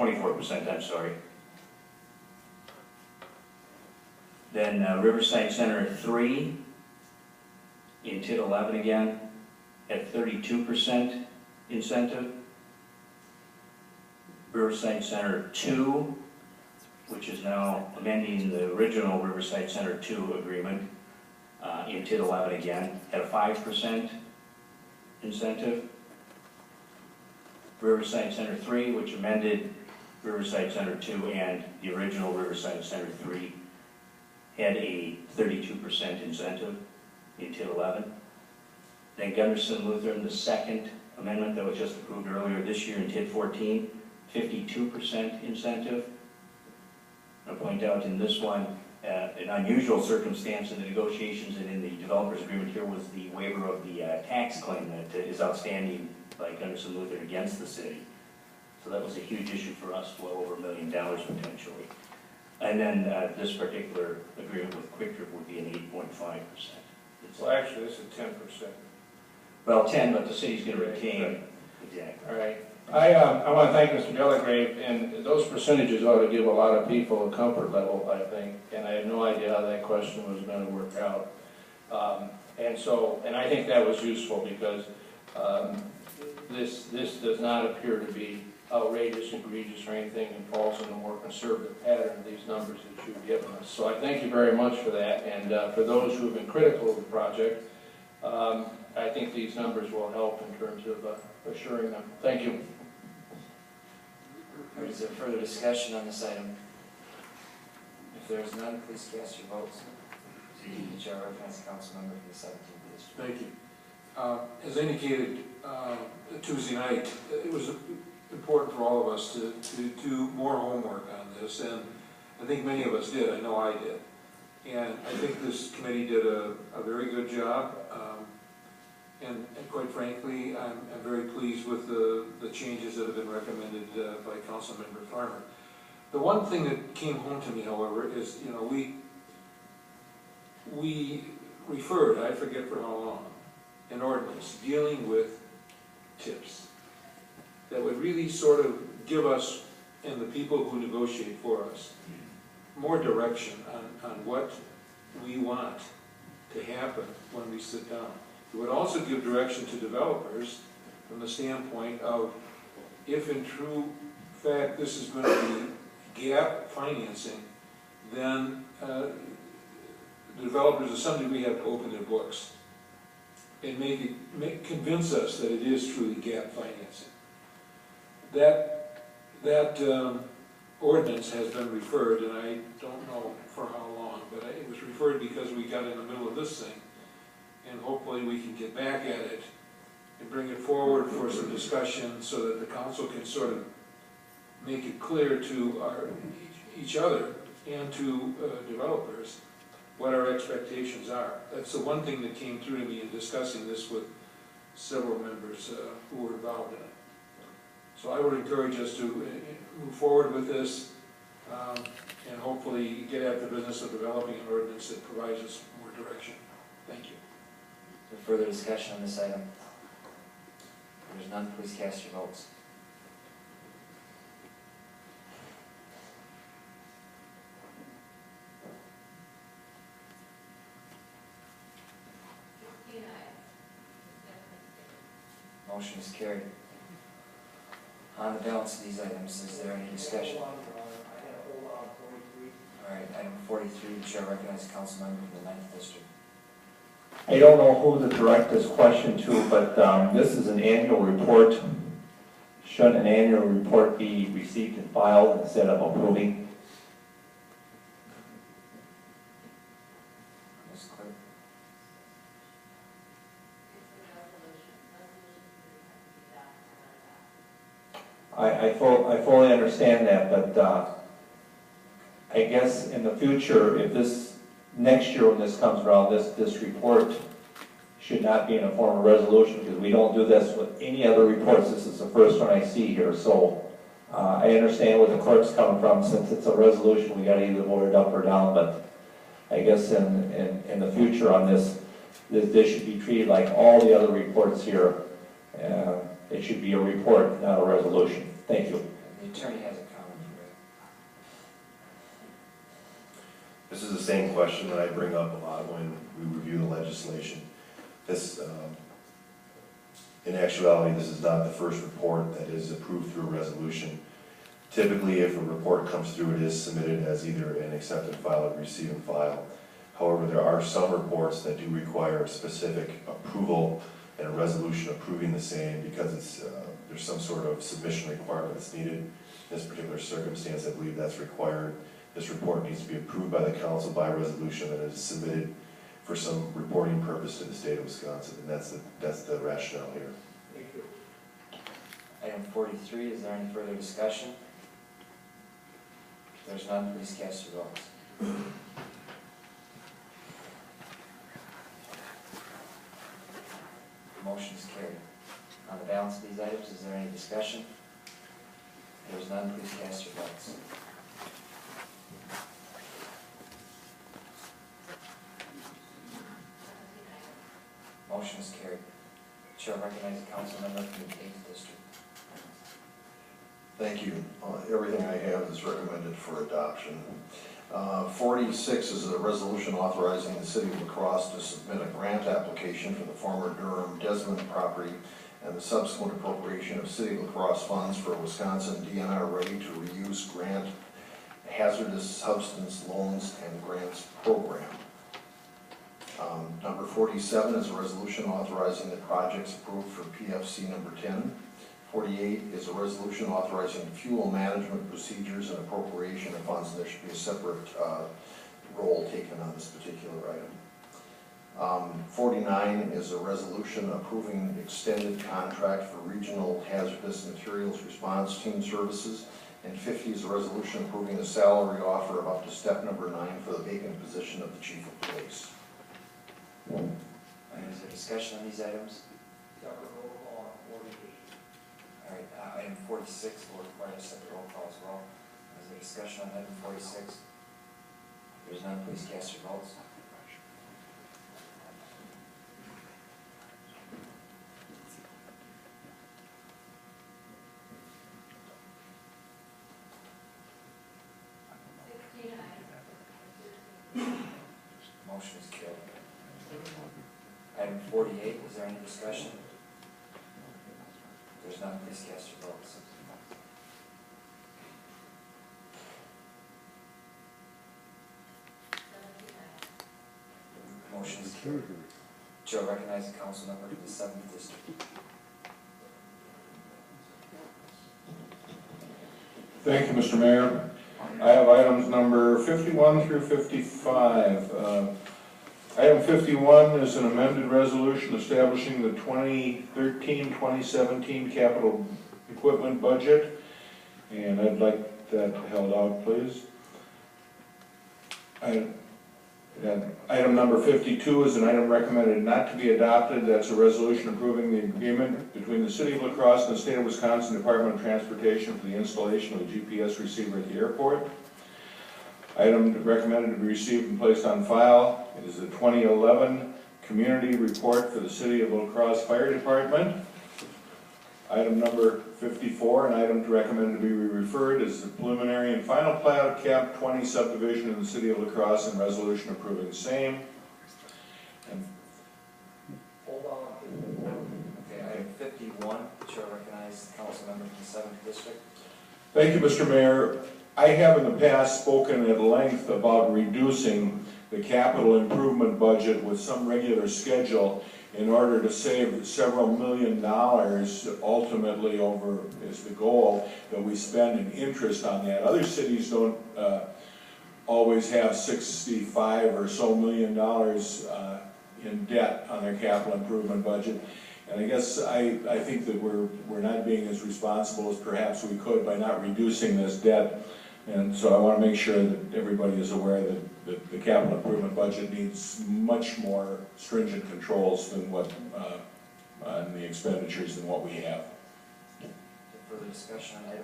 24%, I'm sorry. Then Riverside Center 3 in TID 11 again at 32% incentive. Riverside Center 2, which is now amending the original Riverside Center 2 agreement in TID 11 again at a 5% incentive. Riverside Center 3, which amended Riverside Center 2 and the original Riverside Center 3, had a 32% incentive in TID 11. Then Gunderson Lutheran, the second amendment that was just approved earlier this year in TID 14, 52% incentive. I'll point out in this one, an unusual circumstance in the negotiations and in the developers agreement here was the waiver of the tax claim that is outstanding by Gunderson Lutheran against the city. So that was a huge issue for us, well over $1 million potentially. And then this particular agreement with Quick Trip would be an 8.5%. Well, actually, this is 10%. Well, 10, but the city's going to retain. Right. Exactly. All right. I want to thank Mr. Delagrave, and those percentages ought to give a lot of people a comfort level, I think, and I had no idea how that question was going to work out. And I think that was useful because this does not appear to be outrageous, egregious, or anything, and falls in a more conservative pattern of these numbers that you've given us. So I thank you very much for that, and for those who have been critical of the project, I think these numbers will help in terms of assuring them. Thank you. Is there further discussion on this item? If there is none, please cast your votes. The chair recognizes the council member from the 17th district. Thank you. As indicated Tuesday night, it was important for all of us to do more homework on this, and I think many of us did. I know I did. And I think this committee did a very good job. And quite frankly, I'm very pleased with the changes that have been recommended by Councilmember Farmer. The one thing that came home to me, however, is, you know, we referred, I forget for how long, an ordinance dealing with tips that would really sort of give us and the people who negotiate for us more direction on what we want to happen when we sit down. It would also give direction to developers from the standpoint of if in true fact this is going to be gap financing, then the developers to some degree have to open their books and convince us that it is truly gap financing. That ordinance has been referred, and I don't know for how long, but it was referred because we got in the middle of this thing. And hopefully we can get back at it and bring it forward for some discussion so that the council can sort of make it clear to each other and to developers what our expectations are. That's the one thing that came through to me in discussing this with several members who were involved in it. So I would encourage us to move forward with this and hopefully get at the business of developing an ordinance that provides us more direction. Thank you. Is there further discussion on this item? If there is none, please cast your votes. Motion is carried. On the balance of these items, is there any discussion? All right, item 43, the chair recognizes the council member from the 9th district. I don't know who to direct this question to, but this is an annual report. Should an annual report be received and filed instead of approving? Ms. Clerk. I fully understand that, but I guess in the future, if this, next year when this comes around, this report should not be in a form of resolution, because we don't do this with any other reports. This is the first one I see here, so I understand where the clerk's coming from. Since it's a resolution, we gotta either vote it up or down, but I guess in the future on this should be treated like all the other reports here. It should be a report, not a resolution. Thank you. The attorney has a comment for you. This is the same question that I bring up a lot when we review the legislation. This, in actuality, this is not the first report that is approved through a resolution. Typically, if a report comes through, it is submitted as either an accept and file or receive and file. However, there are some reports that do require specific approval and a resolution approving the same because it's, there's some sort of submission requirement that's needed. In this particular circumstance, I believe that's required. This report needs to be approved by the council by resolution and it is submitted for some reporting purpose to the state of Wisconsin, and that's the rationale here. Thank you. Item 43, is there any further discussion? If there's none, please cast your votes. The motion is carried. On the balance of these items, is there any discussion? If there's none, please cast your votes. Motion is carried. Chair recognizes the council member from the 8th district. Thank you. Everything I have is recommended for adoption. 46 is a resolution authorizing the city of La Crosse to submit a grant application for the former Durham Desmond property and the subsequent appropriation of city of La Crosse funds for a Wisconsin DNR Ready to Reuse Grant Hazardous Substance Loans and Grants Program. Number 47 is a resolution authorizing the projects approved for PFC number 10. 48 is a resolution authorizing fuel management procedures and appropriation of funds, and there should be a separate role taken on this particular item. 49 is a resolution approving extended contract for regional hazardous materials response team services, and 50 is a resolution approving a salary offer of up to step number 9 for the vacant position of the chief of police. Is there discussion on these items? All right, item 46 will require a separate roll call as well. Is there discussion on item 46? If there's none, please cast your votes. Motion is carried. Item 48, is there any discussion? If there's none, please cast your votes. Motion is carried. Chair recognizes the council member for the 7th district. Thank you, Mr. Mayor. I have items number 51 through 55. Item 51 is an amended resolution establishing the 2013-2017 capital equipment budget, and I'd like that held out, please. Item number 52 is an item recommended not to be adopted. That's a resolution approving the agreement between the City of La Crosse and the State of Wisconsin Department of Transportation for the installation of a GPS receiver at the airport. Item recommended to be received and placed on file is the 2011 Community Report for the City of La Crosse Fire Department. Item number 54, an item recommended to be referred is the preliminary and final plat of Cap 20 subdivision in the City of La Crosse and resolution approving the same. And Hold on. Okay, item 51, Chair recognizes the council member from the 7th district. thank you, Mr. Mayor. I have in the past spoken at length about reducing the capital improvement budget with some regular schedule in order to save several $1 million ultimately over is the goal that we spend in interest on that. Other cities don't always have 65 or so $1 million in debt on their capital improvement budget. And I guess I think that we're not being as responsible as perhaps we could by not reducing this debt. And so I want to make sure that everybody is aware that the capital improvement budget needs much more stringent controls than what on the expenditures than what we have. Further discussion on item